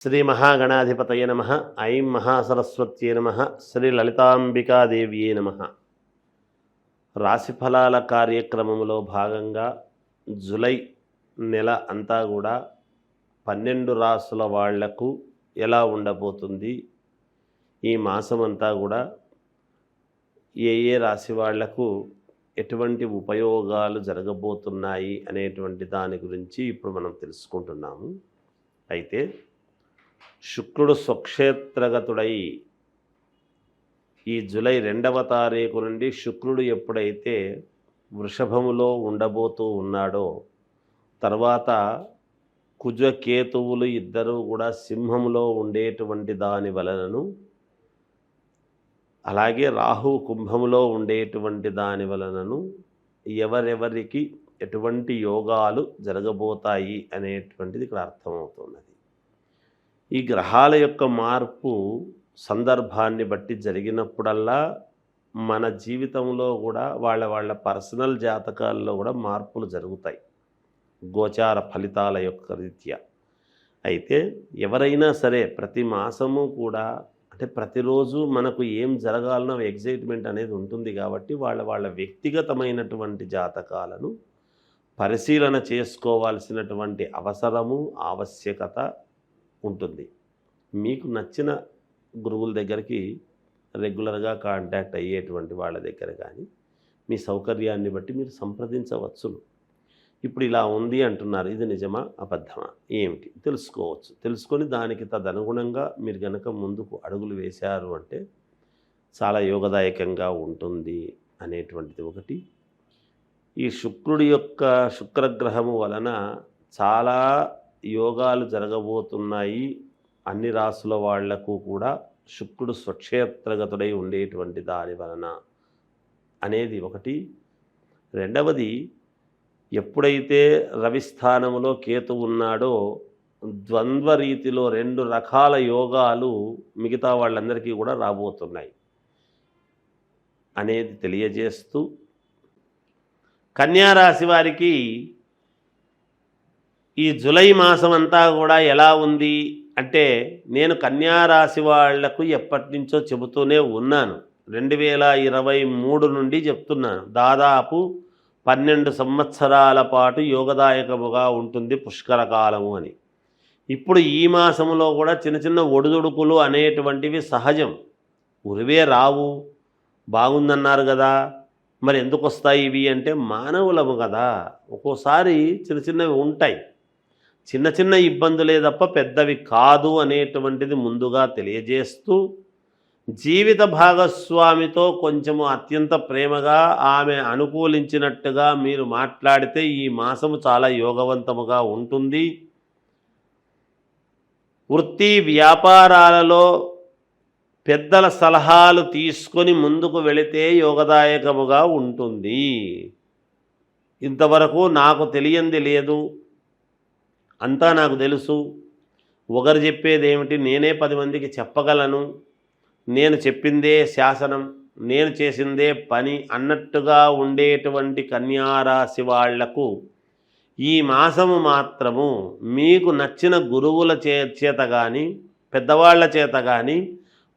శ్రీ మహాగణాధిపతయ నమ. ఐం మహాసరస్వత్యే నమ. శ్రీ లలితాంబికాదేవ్యే నమ. రాశిఫలాల కార్యక్రమంలో భాగంగా జూలై నెల అంతా కూడా 12 రాసుల వాళ్లకు ఎలా ఉండబోతుంది, ఈ మాసం అంతా కూడా ఏ ఏ రాశి వాళ్లకు ఎటువంటి ఉపయోగాలు జరగబోతున్నాయి అనేటువంటి దాని గురించి ఇప్పుడు మనం తెలుసుకుంటున్నాము. అయితే శుక్రుడు స్వక్షేత్రగతుడై ఈ జూలై 2వ తారీఖు నుండి శుక్రుడు ఎప్పుడైతే వృషభములో ఉండబోతూ ఉన్నాడో, తర్వాత కుజకేతువులు ఇద్దరూ కూడా సింహములో ఉండేటువంటి దాని వలనను, అలాగే రాహు కుంభములో ఉండేటువంటి దాని వలనను ఎవరెవరికి ఎటువంటి యోగాలు జరగబోతాయి అనేటువంటిది ఇక్కడ అర్థమవుతున్నది. ఈ గ్రహాల యొక్క మార్పు సందర్భాన్ని బట్టి జరిగినప్పుడల్లా మన జీవితంలో కూడా వాళ్ళ పర్సనల్ జాతకాల్లో కూడా మార్పులు జరుగుతాయి, గోచార ఫలితాల యొక్క రీత్యా. అయితే ఎవరైనా సరే ప్రతి మాసము కూడా, అంటే ప్రతిరోజు మనకు ఏం జరగాలనో ఎగ్జైట్మెంట్ అనేది ఉంటుంది కాబట్టి వాళ్ళ వ్యక్తిగతమైనటువంటి జాతకాలను పరిశీలన చేసుకోవాల్సినటువంటి అవసరము, ఆవశ్యకత ఉంటుంది. మీకు నచ్చిన గురువుల దగ్గరికి రెగ్యులర్గా కాంటాక్ట్ అయ్యేటువంటి వాళ్ళ దగ్గర కానీ మీ సౌకర్యాన్ని బట్టి మీరు సంప్రదించవచ్చును. ఇప్పుడు ఇలా ఉంది అంటున్నారు, ఇది నిజమా అబద్ధమా ఏమిటి తెలుసుకోవచ్చు. తెలుసుకొని దానికి తదనుగుణంగా మీరు కనుక ముందుకు అడుగులు వేశారు అంటే చాలా యోగదాయకంగా ఉంటుంది అనేటువంటిది ఒకటి. ఈ శుక్రుడి యొక్క శుక్రగ్రహము వలన చాలా యోగాలు జరగబోతున్నాయి అన్ని రాసుల వాళ్లకు కూడా, శుక్రుడు స్వక్షేత్రగతుడై ఉండేటువంటి దాని వలన అనేది ఒకటి. రెండవది, ఎప్పుడైతే రవి స్థానంలో కేతు ఉన్నాడో ద్వంద్వ రీతిలో 2 రకాల యోగాలు మిగతా వాళ్ళందరికీ కూడా రాబోతున్నాయి అనేది తెలియజేస్తూ, కన్యారాశి వారికి ఈ జూలై మాసం అంతా కూడా ఎలా ఉంది అంటే, నేను కన్యారాశి వాళ్లకు ఎప్పటి నుంచో చెబుతూనే ఉన్నాను. 2023 నుండి చెప్తున్నాను. దాదాపు 12 సంవత్సరాల పాటు యోగదాయకముగా ఉంటుంది పుష్కర కాలము అని. ఇప్పుడు ఈ మాసంలో కూడా చిన్న చిన్న ఒడిదుడుకులు అనేటువంటివి సహజం, ఉరివే రావు. బాగుందన్నారు కదా, మరి ఎందుకు వస్తాయి ఇవి అంటే, మానవులము కదా, ఒక్కోసారి చిన్న చిన్నవి ఉంటాయి. చిన్న చిన్న ఇబ్బందులే తప్ప పెద్దవి కాదు అనేటువంటిది ముందుగా తెలియజేస్తూ, జీవిత భాగస్వామితో కొంచెము అత్యంత ప్రేమగా ఆమె అనుకూలించినట్టుగా మీరు మాట్లాడితే ఈ మాసము చాలా యోగవంతముగా ఉంటుంది. వృత్తి వ్యాపారాలలో పెద్దల సలహాలు తీసుకొని ముందుకు వెళితే యోగదాయకముగా ఉంటుంది. ఇంతవరకు నాకు తెలియంది లేదు, అంతా నాకు తెలుసు, ఒకరు చెప్పేది ఏమిటి, నేనే 10 మందికి చెప్పగలను, నేను చెప్పిందే శాసనం, నేను చేసిందే పని అన్నట్టుగా ఉండేటువంటి కన్యారాశి వాళ్లకు ఈ మాసము మాత్రము మీకు నచ్చిన గురువుల చేత కానీ పెద్దవాళ్ల చేత కానీ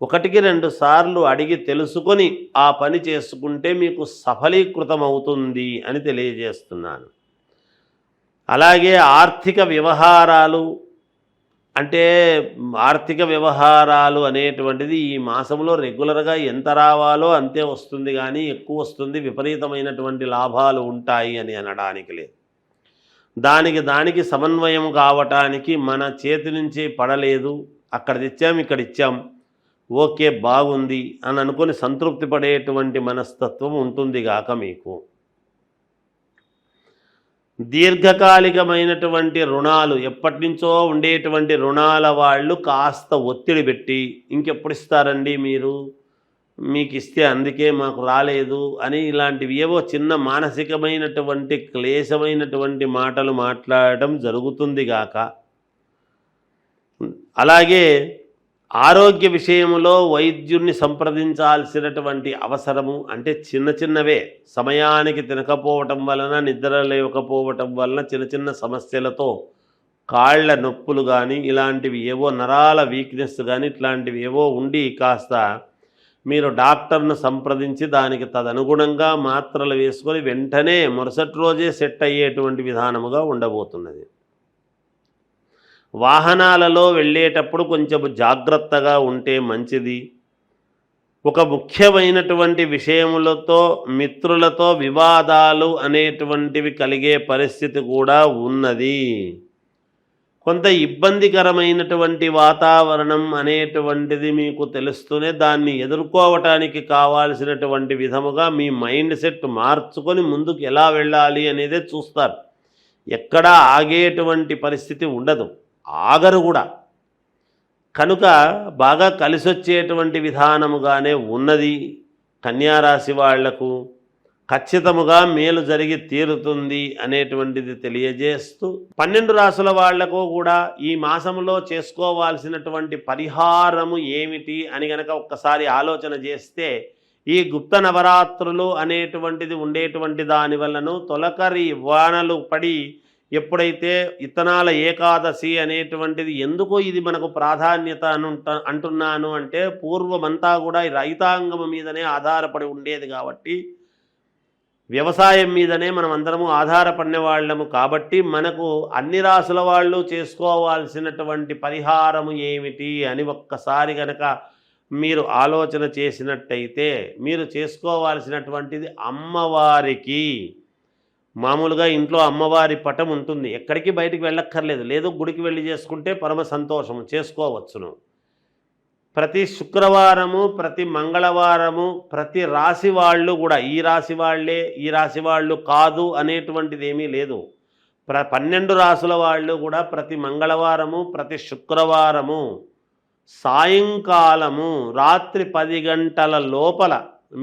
1-2 సార్లు అడిగి తెలుసుకొని ఆ పని చేసుకుంటే మీకు సఫలీకృతం అవుతుంది అని తెలియజేస్తున్నాను. అలాగే ఆర్థిక వ్యవహారాలు, అంటే ఆర్థిక వ్యవహారాలు అనేటువంటిది ఈ మాసంలో రెగ్యులర్గా ఎంత రావాలో అంతే వస్తుంది, కానీ ఎక్కువ వస్తుంది, విపరీతమైనటువంటి లాభాలు ఉంటాయి అని అనడానికి లేదు. దానికి సమన్వయం కావటానికి మన చేతి నుంచి పడలేదు, అక్కడ తెచ్చాం ఇక్కడ ఇచ్చాం, ఓకే బాగుంది అని అనుకొని సంతృప్తి పడేటువంటి మనస్తత్వం ఉంటుంది గాక మీకు. దీర్ఘకాలికమైనటువంటి రుణాలు, ఎప్పటి నుంచో ఉండేటువంటి రుణాల వాళ్ళు కాస్త ఒత్తిడి పెట్టి, ఇంకెప్పుడు ఇస్తారండి మీరు, మీకు ఇస్తే అందుకే మాకు రాలేదు అని ఇలాంటివి ఏవో చిన్న మానసికమైనటువంటి క్లేశమైనటువంటి మాటలు మాట్లాడటం జరుగుతుంది గాక. అలాగే ఆరోగ్య విషయంలో వైద్యుడిని సంప్రదించాల్సినటువంటి అవసరము, అంటే చిన్నవే, సమయానికి తినకపోవటం వలన, నిద్ర లేకపోవటం వలన చిన్న సమస్యలతో కాళ్ళ నొప్పులు కానీ ఇలాంటివి ఏవో నరాల వీక్నెస్ కానీ ఇట్లాంటివి ఏవో ఉండి కాస్త మీరు డాక్టర్ను సంప్రదించి దానికి తదనుగుణంగా మాత్రలు వేసుకొని వెంటనే మరుసటి రోజే సెట్ అయ్యేటువంటి విధానముగా ఉండబోతున్నది. వాహనాలలో వెళ్ళేటప్పుడు కొంచెం జాగ్రత్తగా ఉంటే మంచిది. ఒక ముఖ్యమైనటువంటి విషయములతో మిత్రులతో వివాదాలు అనేటువంటివి కలిగే పరిస్థితి కూడా ఉన్నది. కొంత ఇబ్బందికరమైనటువంటి వాతావరణం అనేటువంటిది మీకు తెలుస్తూనే దాన్ని ఎదుర్కోవటానికి కావాల్సినటువంటి విధముగా మీ మైండ్ సెట్ మార్చుకొని ముందుకు ఎలా వెళ్ళాలి అనేదే చూస్తారు. ఎక్కడా ఆగేటువంటి పరిస్థితి ఉండదు, ఆగరు కూడా. కనుక బాగా కలిసొచ్చేటువంటి విధానముగానే ఉన్నది. కన్యారాశి వాళ్లకు ఖచ్చితముగా మేలు జరిగి తీరుతుంది అనేటువంటిది తెలియజేస్తూ 12 రాశుల వాళ్లకు కూడా ఈ మాసంలో చేసుకోవాల్సినటువంటి పరిహారము ఏమిటి అని గనక ఒక్కసారి ఆలోచన చేస్తే, ఈ గుప్త నవరాత్రులు అనేటువంటిది ఉండేటువంటి దానివల్లను తొలకరి వానలు పడి ఎప్పుడైతే ఇత్తనాల ఏకాదశి అనేటువంటిది, ఎందుకు ఇది మనకు ప్రాధాన్యత అంటున్నాను అంటే, పూర్వమంతా కూడా రైతాంగం మీదనే ఆధారపడి ఉండేది కాబట్టి, వ్యవసాయం మీదనే మనం అందరము ఆధారపడిన వాళ్ళము కాబట్టి, మనకు అన్ని రాసుల వాళ్ళు చేసుకోవాల్సినటువంటి పరిహారము ఏమిటి అని ఒక్కసారి గనక మీరు ఆలోచన చేసినట్టయితే, మీరు చేసుకోవాల్సినటువంటిది అమ్మవారికి మామూలుగా ఇంట్లో అమ్మవారి పటం ఉంటుంది, ఎక్కడికి బయటికి వెళ్ళక్కర్లేదు, లేదు గుడికి వెళ్ళి చేసుకుంటే పరమ సంతోషము, చేసుకోవచ్చును. ప్రతి శుక్రవారము, ప్రతి మంగళవారము, ప్రతి రాశి వాళ్ళు కూడా ఈ రాశి వాళ్ళే ఈ రాశి వాళ్ళు కాదు అనేటువంటిది ఏమీ లేదు. 12 రాసుల వాళ్ళు కూడా ప్రతి మంగళవారము, ప్రతి శుక్రవారము సాయంకాలము రాత్రి 10 గంటల లోపల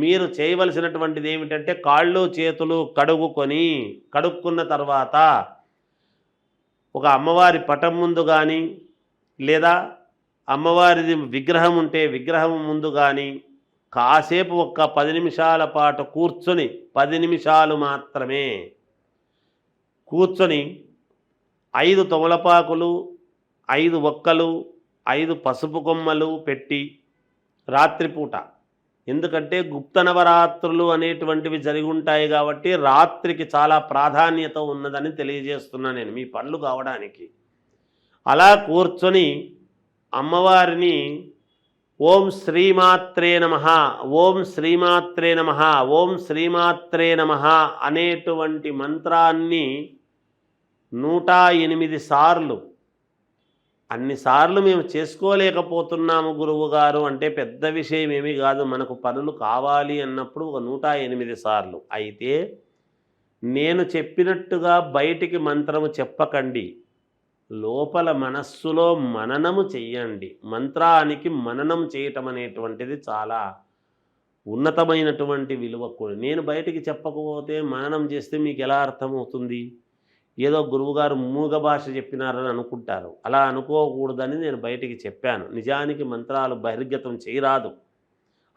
మీరు చేయవలసినటువంటిది ఏమిటంటే, కాళ్ళు చేతులు కడుక్కున్న తర్వాత ఒక అమ్మవారి పటం ముందు కానీ, లేదా అమ్మవారిది విగ్రహం ఉంటే విగ్రహం ముందు కానీ కాసేపు ఒక్క 10 నిమిషాల పాటు కూర్చొని, 10 నిమిషాలు మాత్రమే కూర్చొని 5 తమలపాకులు, 5 ఒక్కలు, 5 పసుపు కొమ్మలు పెట్టి రాత్రిపూట, ఎందుకంటే గుప్త నవరాత్రులు అనేటువంటివి జరిగి ఉంటాయి కాబట్టి రాత్రికి చాలా ప్రాధాన్యత ఉన్నదని తెలియజేస్తున్నా నేను మీ పనులు కావడానికి. అలా కూర్చొని అమ్మవారిని ఓం శ్రీమాత్రే నమః, ఓం శ్రీమాత్రే నమః, ఓం శ్రీమాత్రే నమః అనేటువంటి మంత్రాన్ని 108 సార్లు, అన్నిసార్లు మేము చేసుకోలేకపోతున్నాము గురువు గారు అంటే పెద్ద విషయం ఏమీ కాదు. మనకు పనులు కావాలి అన్నప్పుడు ఒక 108 సార్లు. అయితే నేను చెప్పినట్టుగా బయటికి మంత్రము చెప్పకండి, లోపల మనస్సులో మననము చెయ్యండి. మంత్రానికి మననం చేయటం అనేటువంటిది చాలా ఉన్నతమైనటువంటి విలువ కూడా. నేను బయటికి చెప్పకపోతే మననం చేస్తే మీకు ఎలా అర్థమవుతుంది? ఏదో గురువుగారు మూగ భాష చెప్పినారని అనుకుంటారు. అలా అనుకోకూడదని నేను బయటికి చెప్పాను. నిజానికి మంత్రాలు బహిర్గతం చేయరాదు,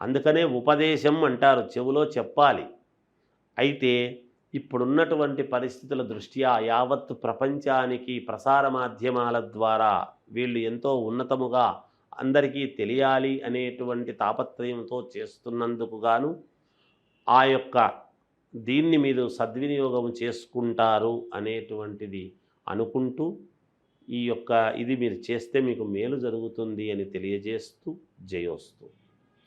అందుకనే ఉపదేశం అంటారు, చెవులో చెప్పాలి. అయితే ఇప్పుడున్నటువంటి పరిస్థితుల దృష్ట్యా యావత్ ప్రపంచానికి ప్రసార మాధ్యమాల ద్వారా వీళ్ళు ఎంతో ఉన్నతముగా అందరికీ తెలియాలి అనేటువంటి తాపత్రయంతో చేస్తున్నందుకు గాను ఆ యొక్క దీన్ని మీరు సద్వినియోగం చేసుకుంటారు అనేటువంటిది అనుకుంటూ, ఈ యొక్క ఇది మీరు చేస్తే మీకు మేలు జరుగుతుంది అని తెలియజేస్తూ జయోస్తు.